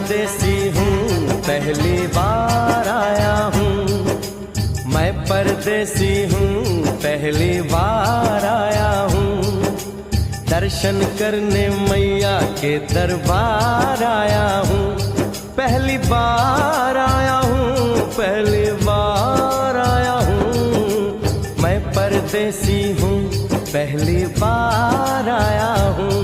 परदेसी हूँ, पहली बार आया हूँ। मैं परदेसी हूँ, पहली बार आया हूँ। दर्शन करने मैया के दरबार आया हूँ। पहली बार आया हूँ, पहली बार आया हूँ। मैं परदेसी हूँ, पहली बार आया हूँ।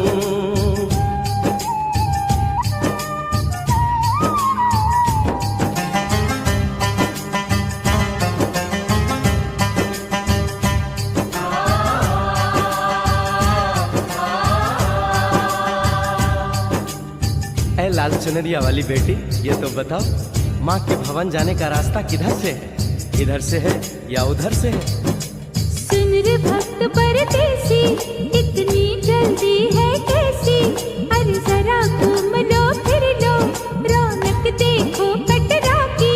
ऐ लाल चुनरिया वाली बेटी, ये तो बताओ माँ के भवन जाने का रास्ता किधर से है? इधर से है या उधर से है? सुन रे भक्त परदेसी, इतनी जल्दी है कैसी? अरे जरा घूम लो फिर लो, रौनक देखो कटरा की।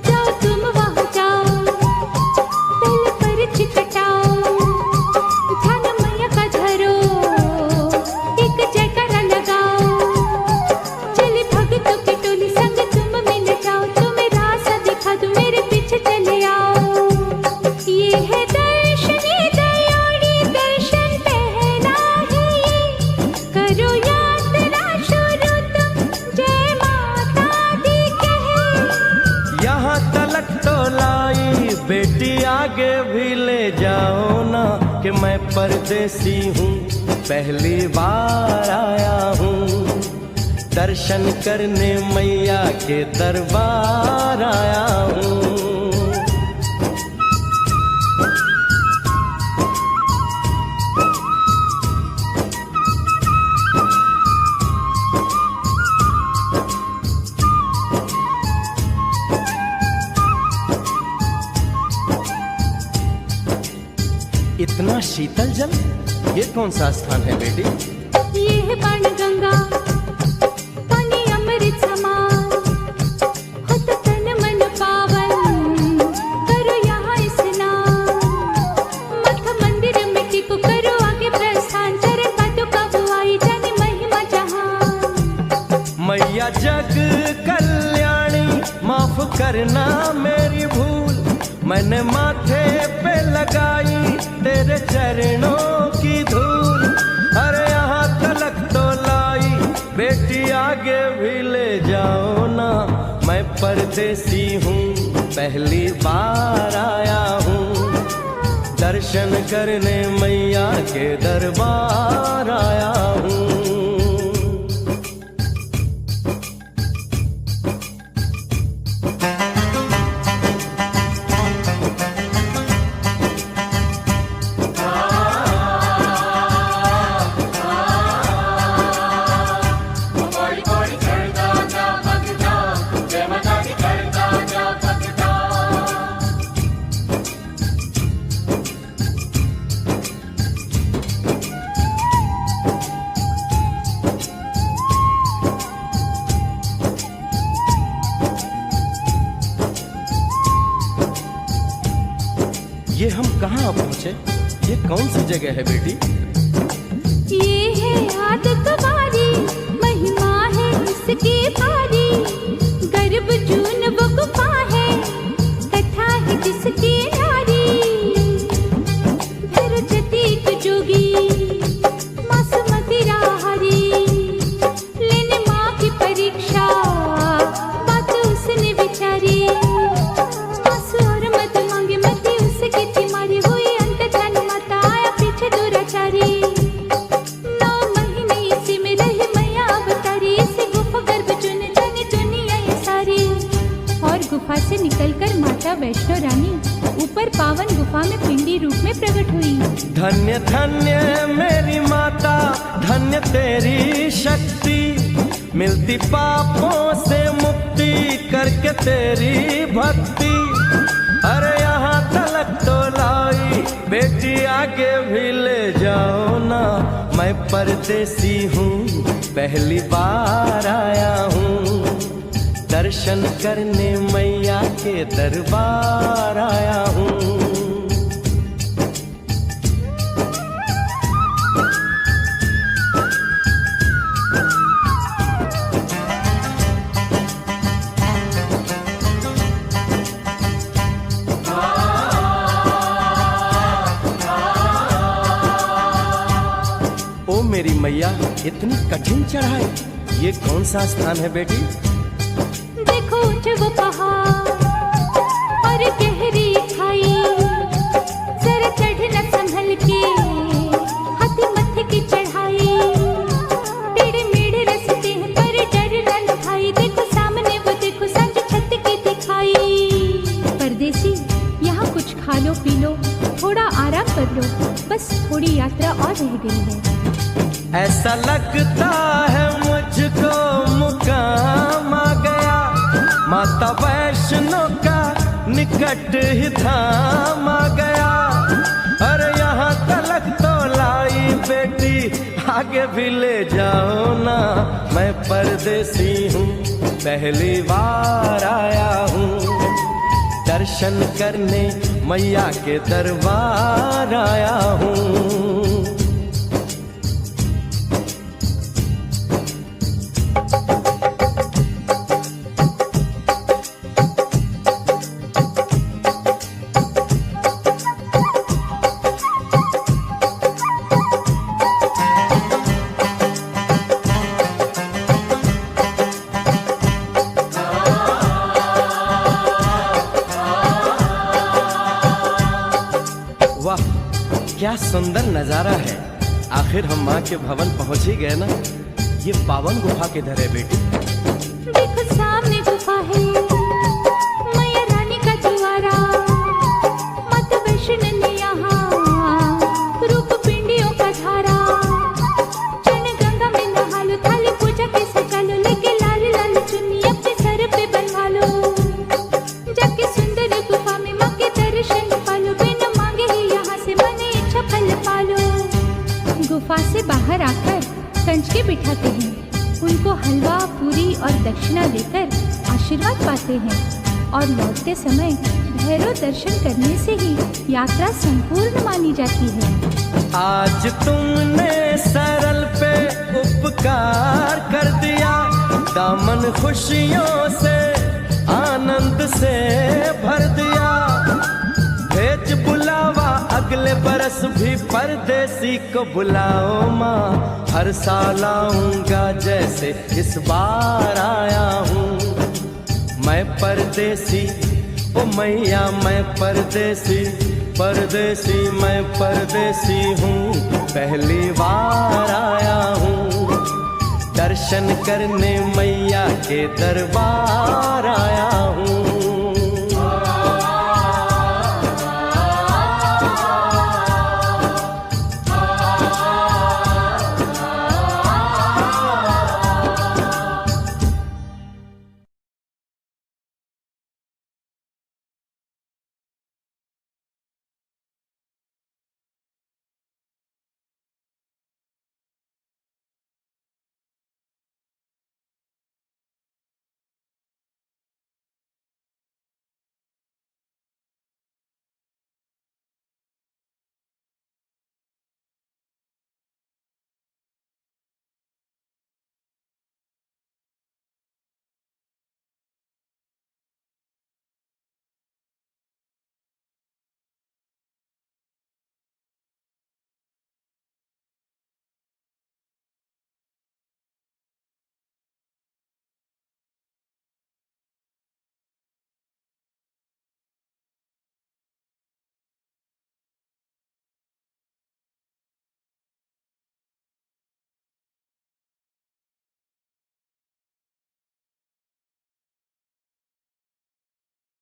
जाओ तुम वहाँ जाओ, पहले पर्ची कटाओ, ध्यान मैया का धरो, एक जयकारा लगाओ। चले भक्तों की टोली संग तुम मिल जाओ, तुम्हें रास्ता दिखा दूं, मेरे पीछे चले आओ। ये है दर्शनी दयाड़ी, दर्शन पहला है ये, करो यात्रा शुरू तुम, जय माता दी कहे। यहाँ तलक तो लाई बेटी, आगे भी ले जाओ ना, कि मैं परदेसी हूँ, पहली बार आया हूँ। दर्शन करने मैया के दरबार आया हूँ। इतना शीतल जल, ये कौन सा स्थान है बेटी? ये है बाणगंगा, पानी अमृत समान, होता तन मन पावन, करो यहाँ स्नान। मठ मंदिर में टिप करो आगे प्रस्थान, चरण पादुका बुआई जाने महिमा जहान। मैया जग कल्याणी, माफ करना मेरी भूल, मैंने माथे पे लगाई तेरे चरणों की धूल। अरे यहाँ तलक तो लाई बेटी, आगे भी ले जाओ ना, मैं परदेसी हूँ, पहली बार आया हूँ। दर्शन करने मैया के दरबार आया हूँ। ये हम कहाँ पहुँचे? ये कौन सी जगह है बेटी? ये है आदत बारी, महिमा है इसकी भारी, गर्भ जून वो गुफा है, कथा है जिसकी नारी। फिर जतीक जोगी मासूमती राहरी, लेने माँ की परीक्षा, बात उसने विचारी। आंसू और मत मांगे मती उसकी तिमारी, हुई अंत जान माता आया पीछे दुराचारी। 9 महीने इसी में रही मैया अवतारी, इसी गुफा गर्भ चुन जाने दुनिया ये सारी। और गुफा से निकलकर माता वैष्णो रानी ऊपर पावन गुफा में पिंडी रूप में प्रकट हुई। धन्य धन्य मेरी माता, धन्य तेरी शक्ति, मिलती पापों से मुक्ति करके तेरी भक्ति। अरे यहाँ तलक तो लाई बेटी, आगे भी ले जाओ ना, मैं परदेसी हूँ, पहली बार आया हूँ। दर्शन करने मैया के दरबार आया हूँ। मेरी मैया, इतनी कठिन चढ़ाई, ये कौन सा स्थान है बेटी? देखो ऊंचे वो पहाड़ और गहरी खाई, जरा चढ़ना संभल के, हाथी मत्थे की चढ़ाई, टेढ़े मेढ़े रास्ते हैं पर डरना न भाई, देखो सामने वो देखो सांझ छत की दिखाई। परदेसी यहाँ कुछ खा लो पी लो, थोड़ा आराम कर लो, बस थोड़ी यात्रा और रह गई है। ऐसा लगता है मुझको मुकाम आ गया, माता वैष्णो का निकट ही धाम आ गया। अरे यहाँ तलक तो लाई बेटी, आगे भी ले जाओ ना, मैं परदेसी हूँ, पहली बार आया हूँ, दर्शन करने मैया के दरबार आया हूँ। वाह, क्या सुंदर नजारा है। आखिर हम माँ के भवन पहुंच ही गए ना। ये पावन गुफा किधर है बेटी? देखो सामने गुफा है, मैया रानी का द्वारा, माता वैष्णो ने यहाँ रूप पिंडियों का धारा, चन गंगा में नहा लो, थाली पूजा के सजा लो, लेके लाल लाल चुन्नी अपने सर पे बनवा लो, जाके सुंदर गुफा में माँ के दर्शन पालो, बिना मांगे ही यहाँ से मने इच्छा फल पालो। गुफा से बाहर आकर कंच के बिठाते हैं, उनको हलवा पूरी और दक्षिणा देकर आशीर्वाद पाते हैं, और लौटते समय भैरव दर्शन करने से ही यात्रा संपूर्ण मानी जाती है। आज तुमने सरल पे उपकार कर दिया, दामन खुशियों से आनंद से भर दिया, भेज बुलावा अगले बरस भी परदेसी को बुलाओ माँ, हर साल आऊंगा जैसे इस बार आया हूँ। मैं परदेसी ओ मैया, मैं परदेसी, परदेसी मैं परदेसी हूँ, पहली बार आया हूँ, दर्शन करने मैया के दरबार आया